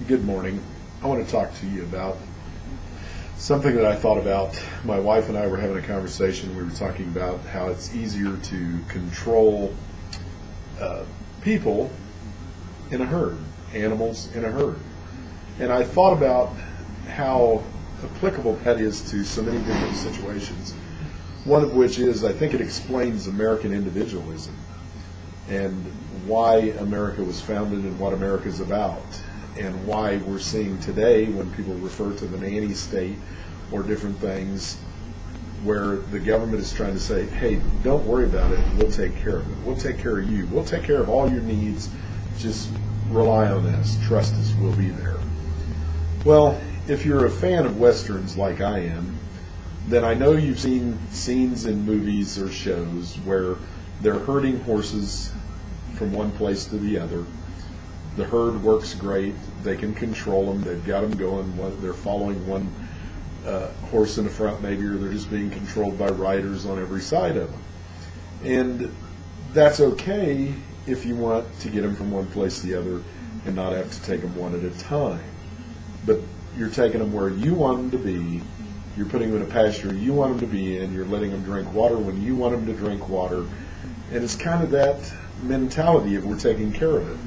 Good morning. I want to talk to you about something that I thought about. My wife and I were having a conversation. We were talking about how it's easier to control people in a herd, animals in a herd. And I thought about how applicable that is to so many different situations. One of which is, I think it explains American individualism and why America was founded and what America is about, and why we're seeing today when people refer to the nanny state or different things where the government is trying to say, hey, don't worry about it, we'll take care of it. We'll take care of you. We'll take care of all your needs. Just rely on us. Trust us. We'll be there. Well, if you're a fan of Westerns like I am, then I know you've seen scenes in movies or shows where they're herding horses from one place to the other. The herd works great. They can control them. They've got them going. They're following one horse in the front maybe, or they're just being controlled by riders on every side of them. And that's okay if you want to get them from one place to the other and not have to take them one at a time. But you're taking them where you want them to be. You're putting them in a pasture you want them to be in. You're letting them drink water when you want them to drink water. And it's kind of that mentality of we're taking care of it.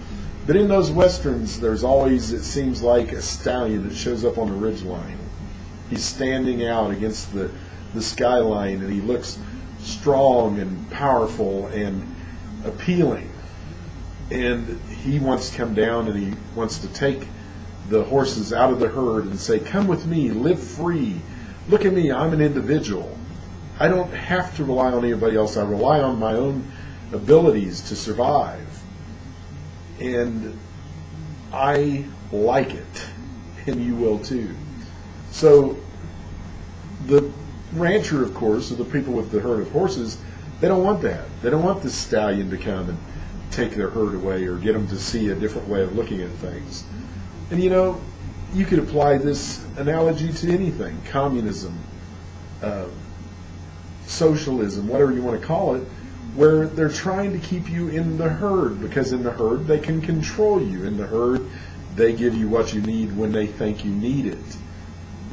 But in those Westerns, there's always, it seems like, a stallion that shows up on the ridgeline. He's standing out against the skyline, and he looks strong and powerful and appealing. And he wants to come down, and he wants to take the horses out of the herd and say, come with me, live free. Look at me, I'm an individual. I don't have to rely on anybody else. I rely on my own abilities to survive. And I like it, and you will too. So the rancher, of course, or the people with the herd of horses, they don't want that. They don't want the stallion to come and take their herd away or get them to see a different way of looking at things. And you know, you could apply this analogy to anything, communism, socialism, whatever you want to call it, where they're trying to keep you in the herd, because in the herd they can control you. In the herd they give you what you need when they think you need it.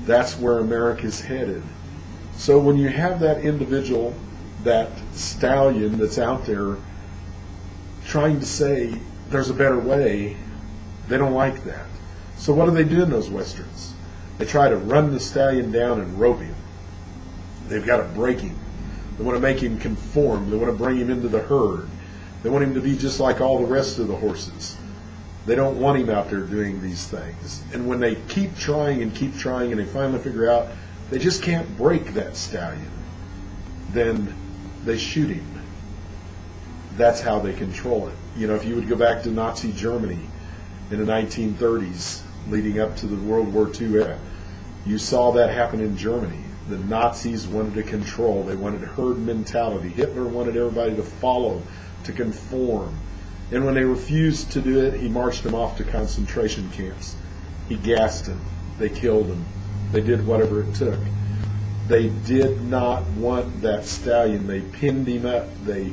That's where America's headed. So when you have that individual, that stallion that's out there trying to say there's a better way, they don't like that. So what do they do in those Westerns? They try to run the stallion down and rope him. They've got to break him. They want to make him conform. They want to bring him into the herd. They want him to be just like all the rest of the horses. They don't want him out there doing these things. And when they keep trying and they finally figure out they just can't break that stallion, then they shoot him. That's how they control it. You know, if you would go back to Nazi Germany in the 1930s, leading up to the World War II era, you saw that happen in Germany. The Nazis wanted to control. They wanted herd mentality. Hitler wanted everybody to follow, to conform. And when they refused to do it, he marched them off to concentration camps. He gassed them. They killed them. They did whatever it took. They did not want that stallion. They pinned him up. They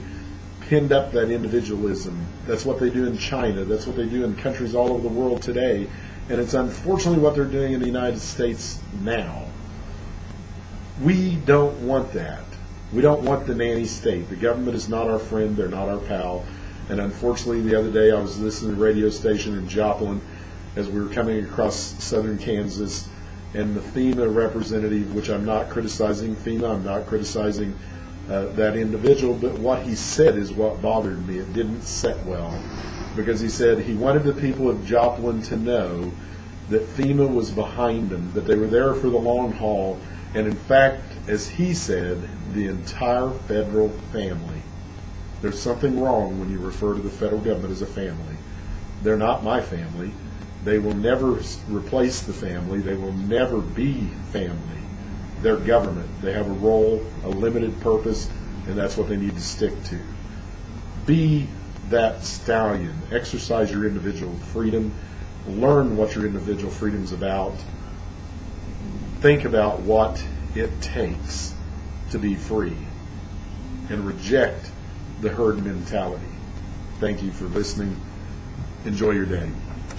pinned up that individualism. That's what they do in China. That's what they do in countries all over the world today. And it's unfortunately what they're doing in the United States now. We don't want that. We don't want the nanny state. The government is not our friend. They're not our pal. And unfortunately, the other day I was listening to a radio station in Joplin as we were coming across southern Kansas, and the FEMA representative, which I'm not criticizing FEMA, I'm not criticizing that individual, but what he said is what bothered me. It didn't set well, because he said he wanted the people of Joplin to know that FEMA was behind them, that they were there for the long haul, and in fact, as he said, the entire federal family. There's something wrong when you refer to the federal government as a family. They're not my family. They will never replace the family. They will never be family. They're government. They have a role, a limited purpose, and that's what they need to stick to. Be that stallion. Exercise your individual freedom. Learn what your individual freedom is about. Think about what it takes to be free, and reject the herd mentality. Thank you for listening. Enjoy your day.